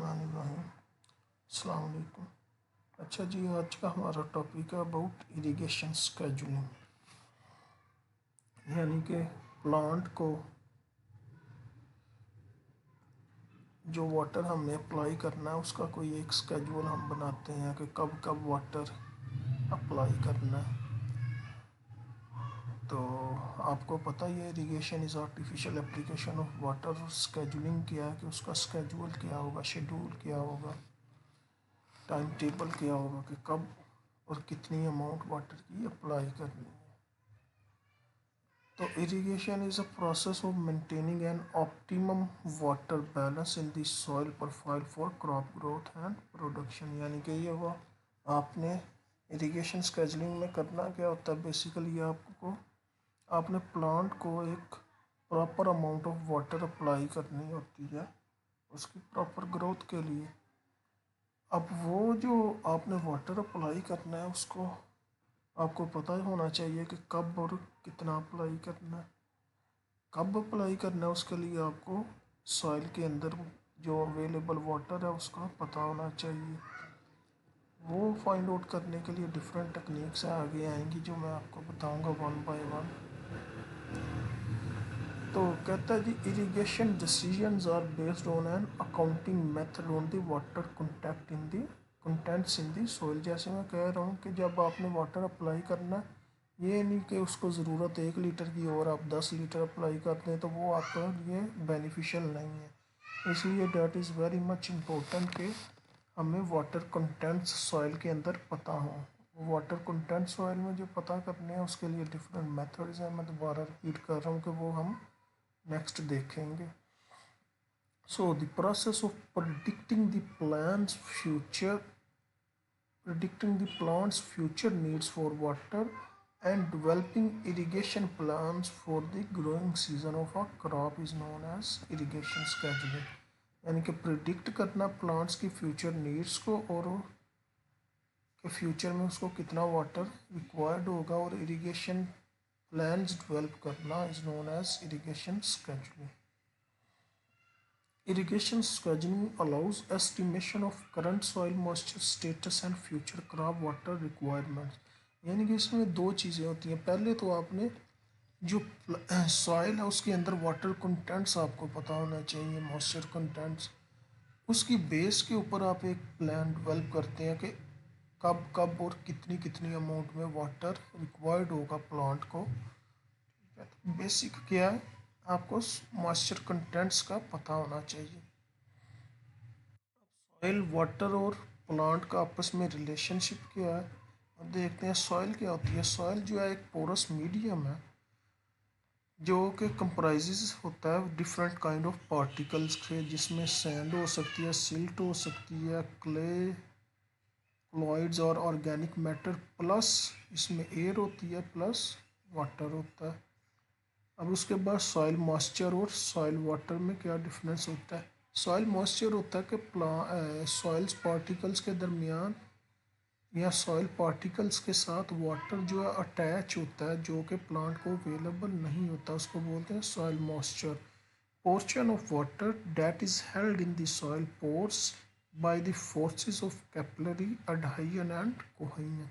बिस्मिल्लाहिर्रहमानिर्रहीम। अस्सलाम वालेकुम। अच्छा जी, आज का हमारा टॉपिक है अबाउट इरिगेशन स्केड्यूलिंग, यानी कि प्लांट को जो वाटर हमने अप्लाई करना है उसका कोई एक स्केड्यूल हम बनाते हैं कि कब कब वाटर अप्लाई करना है। तो आपको पता ही है irrigation is artificial application of water. Scheduling क्या है कि उसका स्केड्यूल क्या होगा, शेड्यूल क्या होगा, टाइम टेबल क्या होगा कि कब और कितनी अमाउंट वाटर की अप्लाई करनी है। तो irrigation is a process of maintaining an optimum water balance in the soil profile for crop growth and production. यानी कि ये वो आपने इरिगेशन स्केड्यूलिंग में करना क्या होता है, बेसिकली आपने प्लांट को एक proper amount of water apply करनी होती है उसकी प्रॉपर ग्रोथ के लिए। अब वो जो आपने वाटर अप्लाई करना है उसको आपको पता होना चाहिए कि कब और कितना अप्लाई करना है। कब अप्लाई करना है उसके लिए आपको सॉइल के अंदर जो अवेलेबल वाटर है उसका पता होना चाहिए। वो फाइंड आउट करने के लिए डिफरेंट टेक्निक्स आगे आएंगी जो मैं आपको बताऊंगा वन बाय वन। तो कहता है जी, irrigation decisions are based on an accounting method on the water contents in the soil. जैसे मैं कह रहा हूँ कि जब आपने वाटर अप्लाई करना, ये नहीं कि उसको ज़रूरत 1 लीटर की और आप 10 लीटर अप्लाई करते हैं तो वो आपके लिए बेनिफिशियल नहीं है। इसलिए that is very much important कि हमें वाटर कंटेंट्स सॉइल के अंदर पता हो। वाटर कंटेंट सॉइल में जो पता करने हैं उसके लिए डिफरेंट मेथड्स हैं। मैं दोबारा रिपीट कर रहा हूँ कि वो हम नेक्स्ट देखेंगे। So the process of predicting the plant's future needs for water and developing irrigation plans for the growing season of a crop is known as irrigation scheduling। यानी कि प्रिडिक्ट करना प्लांट्स की फ्यूचर नीड्स को और कि future में उसको कितना वाटर रिक्वायर्ड होगा, और इरिगेशन प्लान्स डेवलप करना is known as irrigation scheduling. Irrigation scheduling allows estimation of current soil moisture status and future crop water requirements। यानी कि इसमें दो चीज़ें होती हैं। पहले तो आपने जो सॉइल है उसके अंदर वाटर कंटेंट्स आपको पता होना चाहिए, मॉइस्चर कंटेंट्स। उसकी बेस के ऊपर आप एक प्लान डेवलप करते हैं कि कब कब और कितनी कितनी अमाउंट में वाटर रिक्वायर्ड होगा प्लांट को। बेसिक क्या है, आपको मॉइस्चर कंटेंट्स का पता होना चाहिए। सॉइल वाटर और प्लांट का आपस में रिलेशनशिप क्या है, अब देखते हैं। सॉइल क्या होती है, सॉइल जो है एक पोरस मीडियम है जो कि कंप्राइजेज होता है डिफरेंट काइंड ऑफ पार्टिकल्स के, जिसमें सैंड हो सकती है, सिल्ट हो सकती है, क्ले, क्लॉइड्स और ऑर्गेनिक मैटर, प्लस इसमें एयर होती है, प्लस वाटर होता है। अब उसके बाद सॉइल मॉइस्चर और सॉइल वाटर में क्या डिफरेंस होता है। सॉइल मॉइस्चर होता है कि सॉइल्स पार्टिकल्स के दरमियान या सॉइल पार्टिकल्स के साथ वाटर जो है अटैच होता है जो कि प्लांट को अवेलेबल नहीं होता, उसको बोलते हैं soil moisture. Portion of water that is held in the soil pores by the forces of capillary adhesion and cohesion.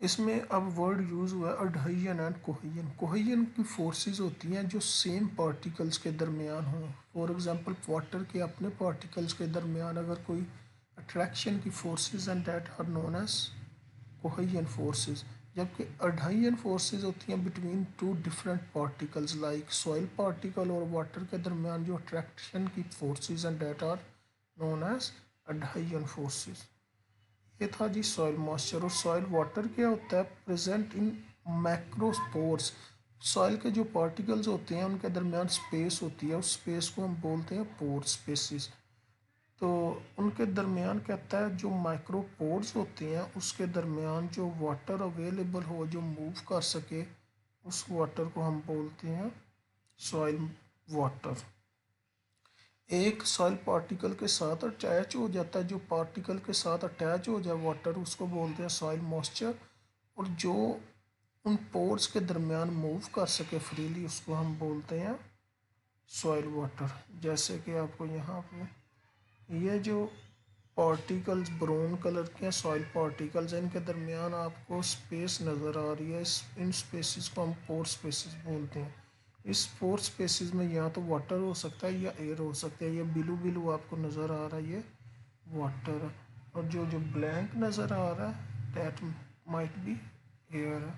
इसमें अब वर्ड यूज़ हुआ है एडहेजन एंड कोहेजन। कोहेजन की फोर्सेस होती हैं जो सेम पार्टिकल्स के दरमियान हों। फॉर एग्जांपल वाटर के अपने पार्टिकल्स के दरमियान अगर कोई अट्रैक्शन की forces and that are known as cohesion forces, जबकि एडहेजन फोर्सेस होती हैं between two different particles like soil particle और वाटर के दरमियान जो अट्रैक्शन की forces and that are known as adhesion forces. ये था जी सॉइल मॉइस्चर। और सॉइल वाटर क्या होता है, प्रेजेंट इन मैक्रोस्पोर्स। सॉइल के जो पार्टिकल्स होते हैं उनके दरमियान स्पेस होती है, उस स्पेस को हम बोलते हैं पोर स्पेसिस। तो उनके दरमियान कहता है जो माइक्रोपोर्स होते हैं उसके दरमियान जो वाटर अवेलेबल हो, जो मूव कर सके, उस वाटर को हम बोलते हैं सॉइल वाटर। एक सॉइल पार्टिकल के साथ अटैच हो जाता है, जो पार्टिकल के साथ अटैच हो जाए वाटर उसको बोलते हैं सॉइल मॉइस्चर। और जो उन पोर्स के दरमियान मूव कर सके फ्रीली उसको हम बोलते हैं सॉइल वाटर। जैसे कि आपको यहाँ पे ये जो पार्टिकल्स ब्राउन कलर के सॉइल पार्टिकल्स हैं, इनके दरमियान आपको स्पेस नज़र आ रही है। इन स्पेसिस को हम पोर स्पेसिस बोलते हैं। इस पोर स्पेसिस में या तो वाटर हो सकता है या एयर हो सकता है। ये ब्लू ब्लू आपको नज़र आ रहा है, ये वाटर है, और जो जो ब्लैंक नज़र आ रहा है दैट माइट बी एयर है।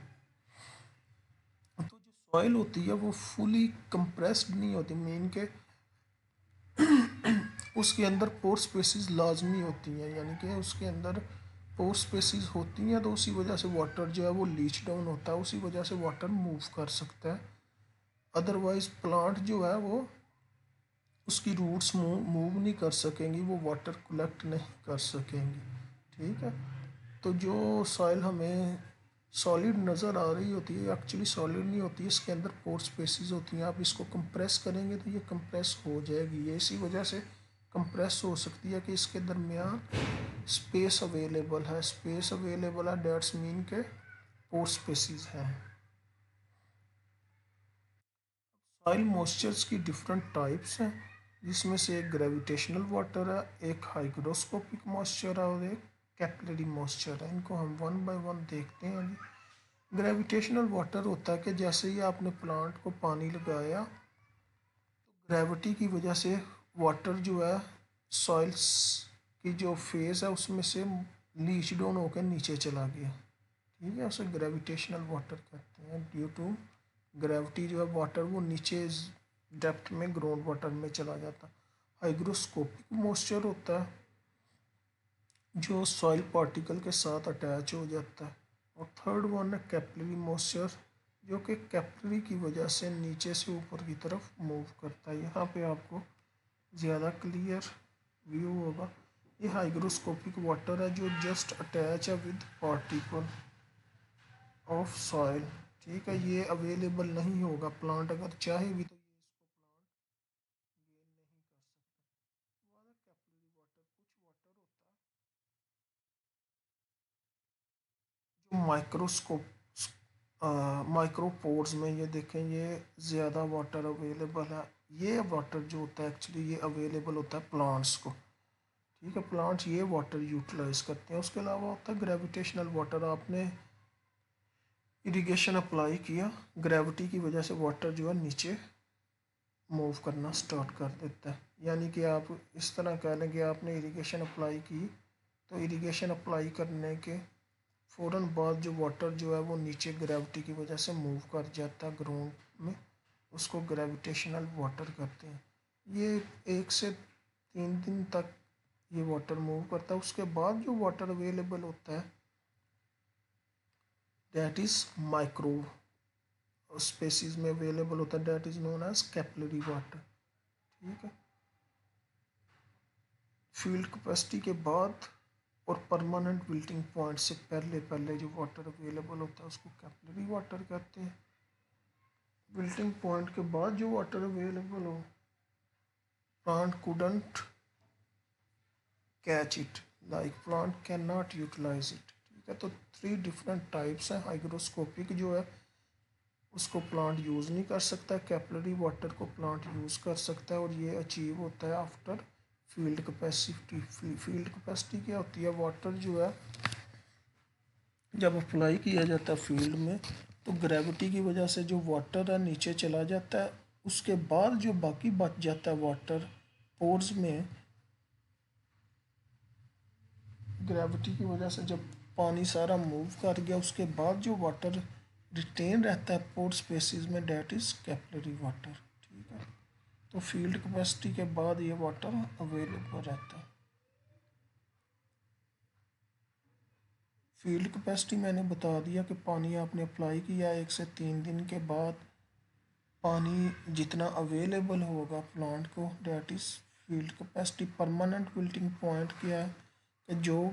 तो जो सॉइल होती है वो फुली कंप्रेस्ड नहीं होती, मीन के उसके अंदर पोर स्पेसिस लाजमी होती हैं, यानी कि उसके अंदर पोर स्पेसिस होती हैं, तो उसी वजह से वाटर जो है वो लीच डाउन होता है, उसी वजह से वाटर मूव कर सकता है। अदरवाइज प्लांट जो है वो उसकी रूट्स मूव नहीं कर सकेंगी, वो वाटर कलेक्ट नहीं कर सकेंगी। ठीक है, तो जो सॉइल हमें सॉलिड नज़र आ रही होती है एक्चुअली सॉलिड नहीं होती है, इसके अंदर पोर स्पेसिस होती हैं। आप इसको कंप्रेस करेंगे तो ये कंप्रेस हो जाएगी। ये इसी वजह से कंप्रेस हो सकती है कि इसके दरमियान स्पेस अवेलेबल है। स्पेस अवेलेबल है डेट्स मीन के पोर स्पेसिस हैं। सॉइल मॉइस्चर्स की डिफरेंट टाइप्स हैं, जिसमें से एक ग्रेविटेशनल वाटर है, एक हाइग्रोस्कोपिक मॉइस्चर है और एक कैपिलरी मॉइस्चर है। इनको हम वन बाय वन देखते हैं। ग्रेविटेशनल वाटर होता है कि जैसे ही आपने प्लांट को पानी लगाया, ग्रेविटी की वजह से वाटर जो है सॉइल्स की जो फेस है उसमें से लीच डाउन होकर नीचे चला गया। ठीक है, उसे ग्रेविटेशनल वाटर कहते हैं। ड्यू टू ग्रेविटी जो है वाटर वो नीचे डेप्थ में ग्राउंड वाटर में चला जाता। हाइग्रोस्कोपिक मॉइस्चर होता है जो सॉइल पार्टिकल के साथ अटैच हो जाता है। और थर्ड वन है कैपिलरी मॉइस्चर, जो कि कैपिलरी की वजह से नीचे से ऊपर की तरफ मूव करता है। यहाँ पे आपको ज़्यादा क्लियर व्यू होगा। ये हाइग्रोस्कोपिक वाटर है जो जस्ट अटैच है विद पार्टिकल ऑफ सॉइल। ठीक है, ये अवेलेबल नहीं होगा, प्लांट अगर चाहे भी तो ये इसको प्लांट गेन नहीं कर सकता। वाला कैपिलरी वाटर, कुछ वाटर होता है जो माइक्रोस्कोप माइक्रोपोर्स में, ये देखें ये ज़्यादा वाटर अवेलेबल है। ये वाटर जो होता है एक्चुअली ये अवेलेबल होता है प्लांट्स को। ठीक है, प्लांट्स ये वाटर यूटिलाइज करते हैं। उसके अलावा होता है ग्रेविटेशनल वाटर। आपने इरिगेशन अप्लाई किया, ग्रेविटी की वजह से वाटर जो है नीचे मूव करना स्टार्ट कर देता है। यानी कि आप इस तरह कह लें कि आपने इरिगेशन अप्लाई की, तो इरिगेशन अप्लाई करने के फ़ौरन बाद जो वाटर जो है वो नीचे ग्रेविटी की वजह से मूव कर जाता है ग्राउंड में, उसको ग्रेविटेशनल वाटर कहते हैं। ये 1 से 3 दिन तक ये वाटर मूव करता है। उसके बाद जो वाटर अवेलेबल होता है दैट इज़ माइक्रो स्पेसिस में अवेलेबल होता है, that is known as capillary water. ठीक है, फील्ड कैपेसिटी के बाद और परमानेंट विल्टिंग पॉइंट से पहले पहले जो वाटर अवेलेबल होता है उसको कैपिलरी वाटर कहते हैं। विल्टिंग पॉइंट के बाद जो वाटर अवेलेबल हो, plant couldn't catch it, like plant can not utilise it. ठीक है, तो 3 डिफरेंट टाइप्स हैं। हाइग्रोस्कोपिक जो है उसको प्लांट यूज़ नहीं कर सकता, कैपिलरी वाटर को प्लांट यूज़ कर सकता है, और ये अचीव होता है after field capacity. Field capacity क्या होती है? वाटर जो है जब अप्लाई किया जाता है फील्ड में तो ग्रेविटी की वजह से जो वाटर है नीचे चला जाता है। उसके बाद जो बाकी बच जाता है वाटर पोर्स में, ग्रेविटी की वजह से जब पानी सारा मूव कर गया उसके बाद जो वाटर रिटेन रहता है पोर स्पेसिस में, डेट इज़ कैपिलरी वाटर। ठीक है, तो फील्ड कैपेसिटी के बाद ये वाटर अवेलेबल रहता है। फील्ड कैपेसिटी मैंने बता दिया कि पानी आपने अप्लाई किया 1 से 3 दिन के बाद पानी जितना अवेलेबल होगा प्लांट को, that is field capacity. Permanent wilting point क्या है कि जो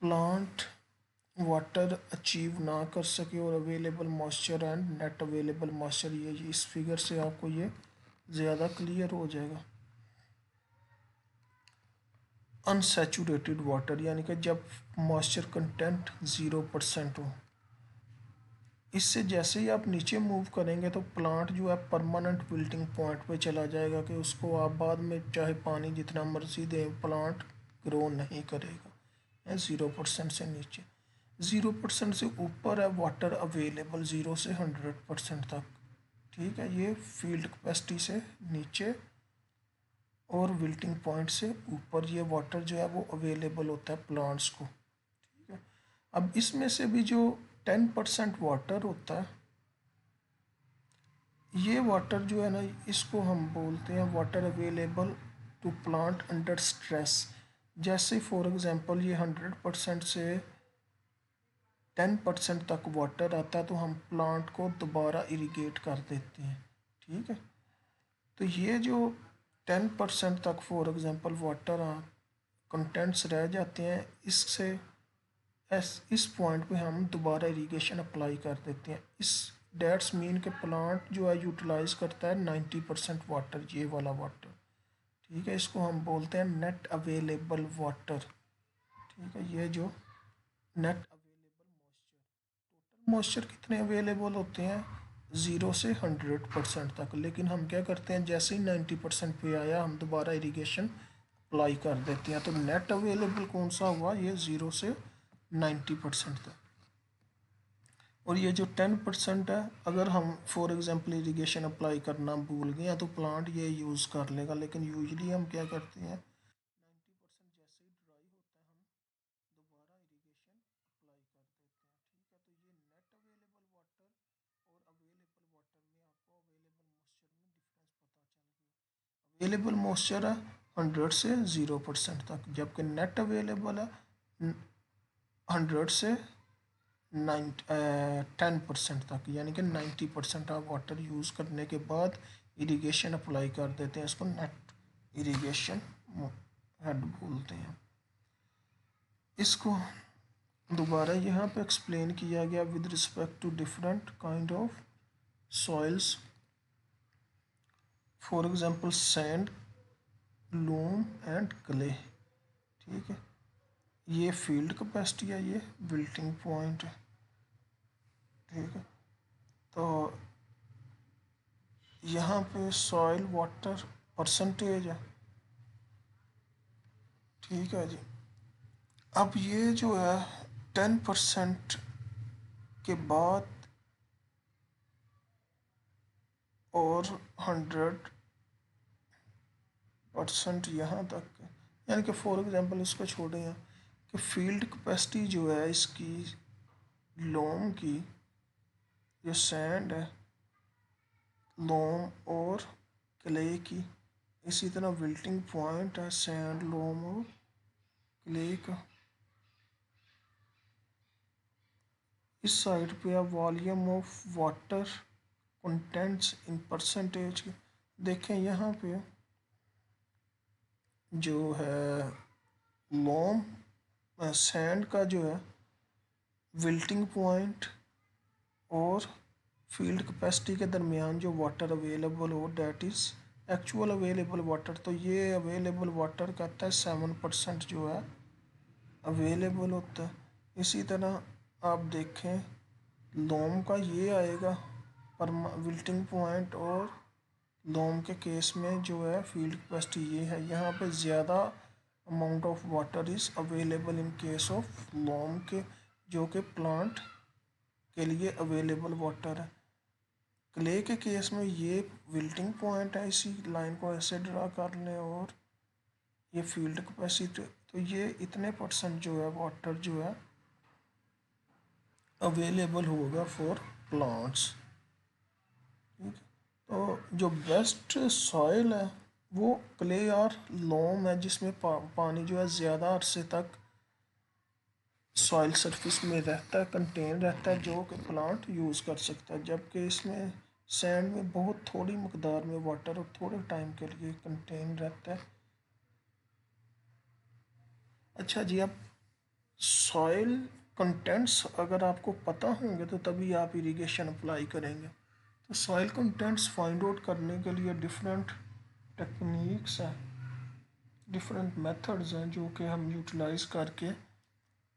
प्लांट वाटर अचीव ना कर सके, और available moisture and net available moisture, ये इस फिगर से आपको ये ज़्यादा क्लियर हो जाएगा। अनसैचुरेटेड वाटर यानी कि जब मॉइस्चर कंटेंट 0% हो, इससे जैसे ही आप नीचे मूव करेंगे तो प्लांट जो है परमानेंट विल्टिंग पॉइंट पे चला जाएगा कि उसको आप बाद में चाहे पानी जितना मर्जी दें प्लांट ग्रो नहीं करेगा। 0% से नीचे, 0% से ऊपर है वाटर अवेलेबल 0 से 100% तक। ठीक है, ये फील्ड कैपेसिटी से नीचे और विल्टिंग पॉइंट से ऊपर ये वाटर जो है वो अवेलेबल होता है प्लांट्स को। ठीक है, अब इसमें से भी जो 10% वाटर होता है, ये वाटर जो है ना इसको हम बोलते हैं water available to plant under stress. जैसे फॉर एग्जांपल ये 100% से 10% तक वाटर आता है तो हम प्लांट को दोबारा इरिगेट कर देते हैं। ठीक है, तो ये जो 10% तक फॉर एग्जांपल वाटर कंटेंट्स रह जाते हैं, इससे इस पॉइंट पे हम दोबारा इरिगेशन अप्लाई कर देते हैं। इस डेट्स मीन के प्लांट जो है यूटिलाइज करता है 90% वाटर, ये वाला वाटर। ठीक है, इसको हम बोलते हैं नेट अवेलेबल वाटर। ठीक है, ये जो नेट अवेलेबल मॉइस्चर, मॉइस्चर कितने अवेलेबल होते हैं 0 से 100% तक, लेकिन हम क्या करते हैं जैसे ही 90% पे आया हम दोबारा इरिगेशन अप्लाई कर देते हैं। तो नेट अवेलेबल कौन सा हुआ, ये 0 से 90% तक। और ये जो 10% है, अगर हम फॉर एग्जांपल इरिगेशन अप्लाई करना भूल गए हैं तो प्लांट ये यूज़ कर लेगा, लेकिन यूजली हम क्या करते हैं 90% जैसे ही ड्राई होता है हम दोबारा इरिगेशन अप्लाई कर देते हैं। ठीक है, तो ये नेट अवेलेबल वाटर और अवेलेबल वाटर में आपको अवेलेबल मॉइस्चर में डिफरेंस पता चल गया। अवेलेबल मॉइस्चर है 100 से 0% तक, जबकि नेट अवेलेबल है 100 से 10% तक, यानी कि 90% आप वाटर यूज़ करने के बाद इरिगेशन अप्लाई कर देते हैं। इसको नेट इरिगेशन हेड बोलते हैं। इसको दोबारा यहाँ पे एक्सप्लेन किया गया with respect to different kind of soils, for example sand, loam and clay. ठीक है, ये फील्ड कैपेसिटी है, ये विल्टिंग पॉइंट है। ठीक है, तो यहाँ पे सॉइल वाटर परसेंटेज है। ठीक है जी, अब ये जो है 10% के बाद और 100% यहाँ तक है, यानी कि फॉर एग्जांपल इसको छोड़े हैं कि फील्ड कैपेसिटी जो है इसकी लोम की, जो सैंड है लोम और क्ले की, इसी तरह विल्टिंग पॉइंट है सैंड लोम और क्ले का। इस साइड पे आप volume of water contents in percentage देखें। यहाँ पे जो है लोम सैंड का जो है विल्टिंग पॉइंट और फील्ड कैपेसिटी के दरमियान जो वाटर अवेलेबल हो that is actual available water. तो ये अवेलेबल वाटर कहता है 7% जो है अवेलेबल होता है। इसी तरह आप देखें लोम का ये आएगा पर विल्टिंग पॉइंट, और लोम के केस में जो है फील्ड कैपेसिटी ये है। यहाँ पे ज़्यादा amount of water is available in case of loam के, जो कि प्लांट के लिए अवेलेबल वाटर है। क्ले के केस में ये विल्टिंग पॉइंट है, इसी लाइन को ऐसे ड्रा कर लें, और ये फील्ड कैपेसिटी। तो ये इतने % जो है वाटर जो है अवेलेबल होगा फॉर प्लांट्स। ठीक है, तो जो बेस्ट सॉइल है वो क्ले और लोम है, जिसमें पानी जो है ज़्यादा अरसे तक सॉइल सरफेस में रहता है, कंटेन रहता है, जो कि प्लांट यूज़ कर सकता है। जबकि इसमें सैंड में बहुत थोड़ी मकदार में वाटर और थोड़े टाइम के लिए कंटेन रहता है। अच्छा जी, अब सॉइल कंटेंट्स अगर आपको पता होंगे तो तभी आप इरिगेशन अप्लाई करेंगे। तो सॉइल कंटेंट्स फाइंड आउट करने के लिए डिफरेंट टेक्निक्स हैं, डिफरेंट मेथड्स हैं जो कि हम यूटिलाइज करके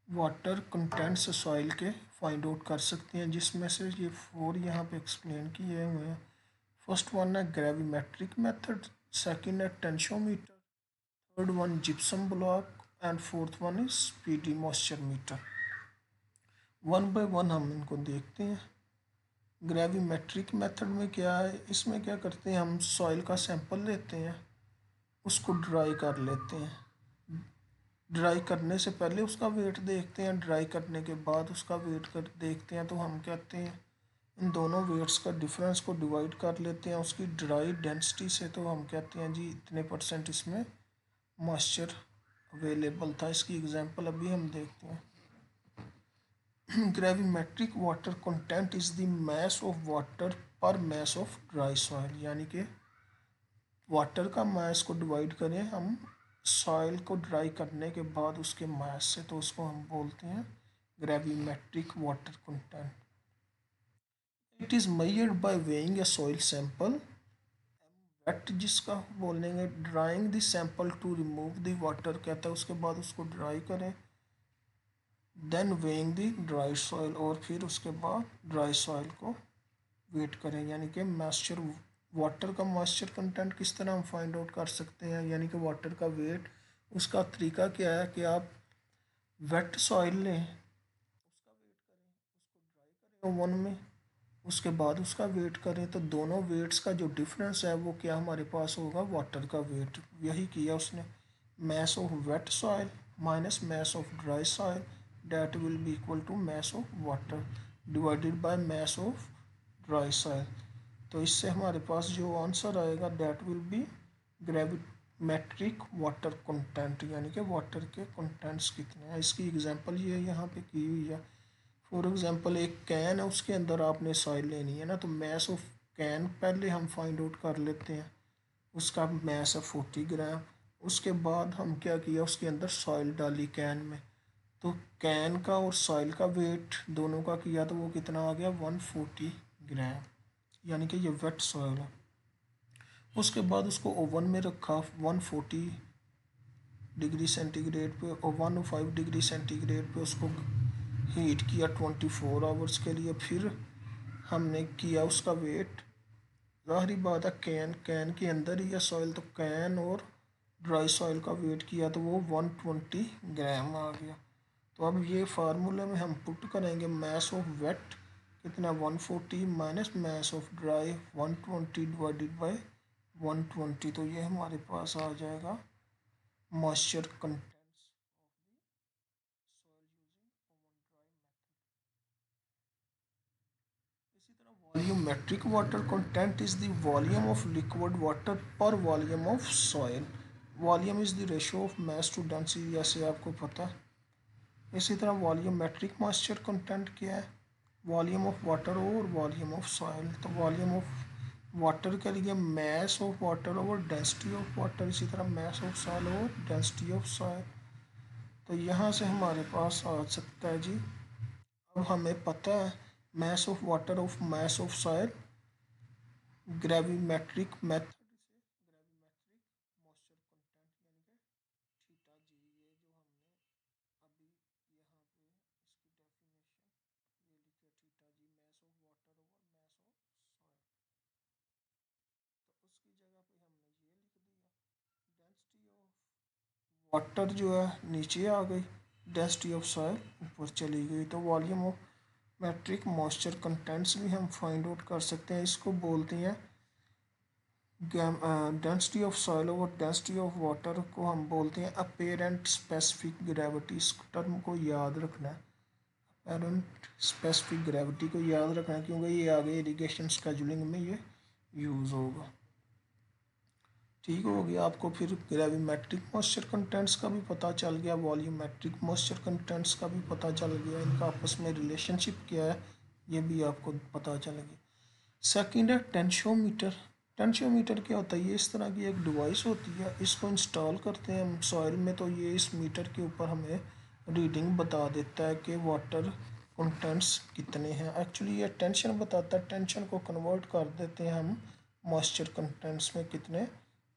वाटर कंटेंट्स सॉइल के फाइंड आउट कर सकते हैं, जिसमें से ये 4 यहाँ पे एक्सप्लेन किए हुए हैं। फर्स्ट वन है ग्रेविमेट्रिक मेथड, सेकंड है tensiometer, third one gypsum block and fourth one is speedy moisture meter. One by one हम इनको देखते हैं। ग्रेविमेट्रिक मेथड में क्या है, इसमें क्या करते हैं, हम सॉइल का सैंपल लेते हैं, उसको ड्राई कर लेते हैं। ड्राई करने से पहले उसका वेट देखते हैं, ड्राई करने के बाद उसका वेट कर देखते हैं। तो हम कहते हैं इन दोनों वेट्स का डिफरेंस को डिवाइड कर लेते हैं उसकी ड्राई डेंसिटी से। तो हम कहते हैं जी इतने % इसमें मॉइस्चर अवेलेबल था। इसकी एग्जांपल अभी हम देखते हैं। Gravimetric water content is the mass of water पर मास ऑफ ड्राई सॉइल, यानी कि वाटर का मास को डिवाइड करें हम सॉइल को ड्राई करने के बाद उसके मास से, तो उसको हम बोलते हैं gravimetric water content. It is measured by weighing a soil sample, wet जिसका बोलेंगे drying the sample to remove the water, कहता है उसके बाद उसको ड्राई करें, then weighing the dry soil, और फिर उसके बाद ड्राई सॉइल को वेट करें। यानी कि मॉइस्चर, वाटर का मॉइस्चर कंटेंट किस तरह हम फाइंड आउट कर सकते हैं, यानी कि वाटर का वेट, उसका तरीका क्या है कि आप वेट सॉइल लें, उसका वेट करें, उसको ड्राई करें ओवन में, उसके बाद उसका वेट करें, तो दोनों वेट्स का जो डिफरेंस है वो क्या हमारे पास होगा, वाटर का वेट। यही किया उसने, mass of wet soil minus mass of dry soil, that will be equal to mass of water divided by mass of dry soil। तो इससे हमारे पास जो आंसर आएगा that will be gravimetric water content, यानी कि वाटर के contents कितने हैं। इसकी एग्जांपल ये यहाँ पे की हुई है। फॉर एग्जांपल एक कैन है, उसके अंदर आपने सॉइल लेनी है ना, तो मैस ऑफ कैन पहले हम फाइंड आउट कर लेते हैं, उसका मैस है 40 ग्राम। उसके बाद हम क्या किया, उसके अंदर सॉइल डाली कैन में, तो कैन का और सॉइल का वेट दोनों का किया, तो वो कितना आ गया 140 ग्राम, यानी कि ये वेट सॉइल है। उसके बाद उसको ओवन में रखा 140 डिग्री सेंटीग्रेड पे और 105 डिग्री सेंटीग्रेड पे उसको हीट किया 24 आवर्स के लिए। फिर हमने किया उसका वेट, ज़ाहिरी बात है कैन के अंदर ही है सॉइल, तो कैन और ड्राई सॉइल का वेट किया तो वो 120 ग्राम आ गया। तो अब ये फार्मूले में हम पुट करेंगे मैस ऑफ वेट कितना 140 minus mass of dry 120 divided by 120, तो ये हमारे पास आ जाएगा moisture contents of the soil using oven dry method. इसी तरह volumetric water content is the volume of liquid water per volume of soil. Volume is the ratio of mass to density, जैसे आपको पता है। इसी तरह वॉल्यूमेट्रिक मॉइस्चर कंटेंट क्या है, वॉल्यूम ऑफ वाटर और वॉल्यूम ऑफ सॉइल। तो वॉल्यूम ऑफ वाटर के लिए मास ऑफ वाटर और डेंसिटी ऑफ वाटर, इसी तरह मास ऑफ सॉइल और डेंसिटी ऑफ सॉइल। तो यहाँ से हमारे पास आ सकता है जी, अब हमें पता है मास of water of mass of soil, gravimetric method से ग्रेविमेट्रिक मॉइस्चर कंटेंट, यानी कि थीटा जी, ये जो हमने अभी यहाँ पे इसकी डेफिनेशन ये लिखे theta g, mass of water over mass of soil, तो उसकी जगह पे हमने ये लिख दिया। डेंसिटी ऑफ वाटर जो है नीचे आ गई, डेंसिटी ऑफ सॉइल ऊपर चली गई। तो volume of metric moisture contents भी हम फाइंड आउट कर सकते हैं। इसको बोलते हैं डेंसिटी ऑफ सॉइल और डेंसिटी ऑफ वाटर को हम बोलते हैं अपेरेंट स्पेसिफिक ग्रेविटी। इस टर्म को याद रखना है, अपेरेंट स्पेसिफिक ग्रेविटी को याद रखना है, क्योंकि ये आगे इरिगेशन स्केजुलिंग में ये यूज़ होगा। ठीक हो गया, आपको फिर ग्रेविमेट्रिक मॉइस्चर कंटेंट्स का भी पता चल गया, वॉल्यूमेट्रिक मॉइस्चर कंटेंट्स का भी पता चल गया, इनका आपस में रिलेशनशिप क्या है ये भी आपको पता चल गया। सेकंड है टेंशियोमीटर। टेंशियोमीटर क्या होता है, ये इस तरह की एक डिवाइस होती है, इसको इंस्टॉल करते हैं हम सॉइल में, तो ये इस मीटर के ऊपर हमें रीडिंग बता देता है कि वाटर कंटेंट्स कितने हैं। एक्चुअली ये टेंशन बताता है, टेंशन को कन्वर्ट कर देते हैं हम मॉइस्चर कंटेंट्स में, कितने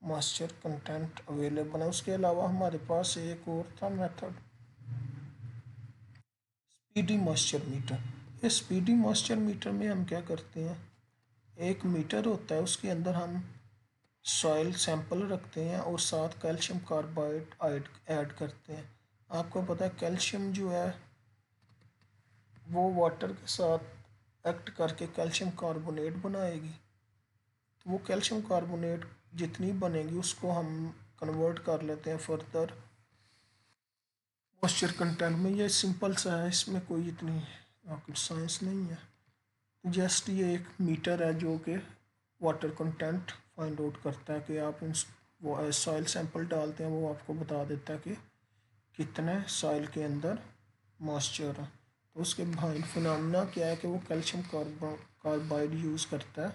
मॉइस्चर कंटेंट अवेलेबल है। उसके अलावा हमारे पास एक और था मेथड स्पीडी मॉइस्चर मीटर। ये स्पीडी मॉइस्चर मीटर में हम क्या करते हैं, एक मीटर होता है, उसके अंदर हम सॉइल सैंपल रखते हैं और साथ कैल्शियम कार्बाइड ऐड करते हैं। आपको पता है कैल्शियम जो है वो वाटर के साथ एक्ट करके कैल्शियम कार्बोनेट बनाएगी। तो वो कैल्शियम कार्बोनेट जितनी बनेगी उसको हम कन्वर्ट कर लेते हैं फर्दर मॉइस्चर कंटेंट में। ये सिंपल सा है, इसमें कोई इतनी रॉकेट साइंस नहीं है। जस्ट ये एक मीटर है जो कि वाटर कंटेंट फाइंड आउट करता है कि आप वो सॉइल सैंपल डालते हैं, वो आपको बता देता है कि कितने सॉइल के अंदर मॉइस्चर है। तो उसके बिहाइंड फिनोमेना क्या है कि वो कैल्शियम कार्बाइड यूज़ करता है।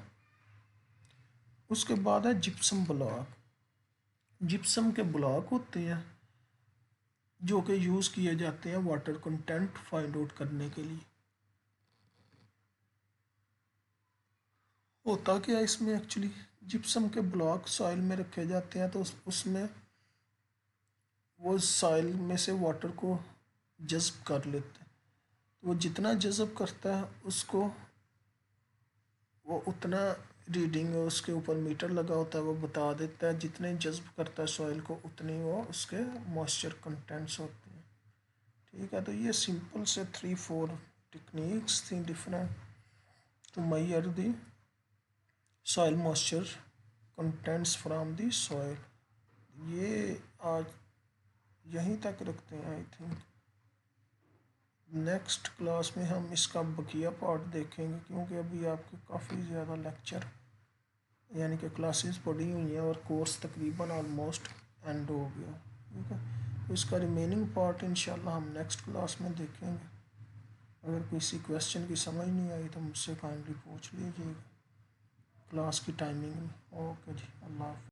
उसके बाद है जिप्सम ब्लॉक। जिप्सम के ब्लॉक होते हैं जो कि यूज़ किए जाते हैं वाटर कंटेंट फाइंड आउट करने के लिए। होता क्या है इसमें एक्चुअली, जिप्सम के ब्लॉक सॉइल में रखे जाते हैं तो उसमें वो सॉइल में से वाटर को जज़्ब कर लेते हैं। तो वो जितना जज़्ब करता है उसको वो उतना रीडिंग उसके ऊपर मीटर लगा होता है वो बता देता है। जितने जज़्ब करता है सॉइल को उतनी वो उसके मॉइस्चर कंटेंट्स होते हैं। ठीक है, तो ये सिंपल से 3-4 टेक्निक्स थी different to measure the soil moisture contents from the soil. ये आज यहीं तक रखते हैं। आई थिंक नेक्स्ट क्लास में हम इसका बकिया पार्ट देखेंगे, क्योंकि अभी आपके काफ़ी ज़्यादा लेक्चर यानी कि क्लासेस पढ़ी हुई हैं और कोर्स तकरीबन ऑलमोस्ट एंड हो गया। ठीक है, तो इसका रिमेनिंग पार्ट इंशाल्लाह हम नेक्स्ट क्लास में देखेंगे। अगर किसी क्वेश्चन की समझ नहीं आई तो मुझसे काइंडली पूछ लीजिएगा क्लास की टाइमिंग में। ओके जी, अल्लाह हाफ़िज़।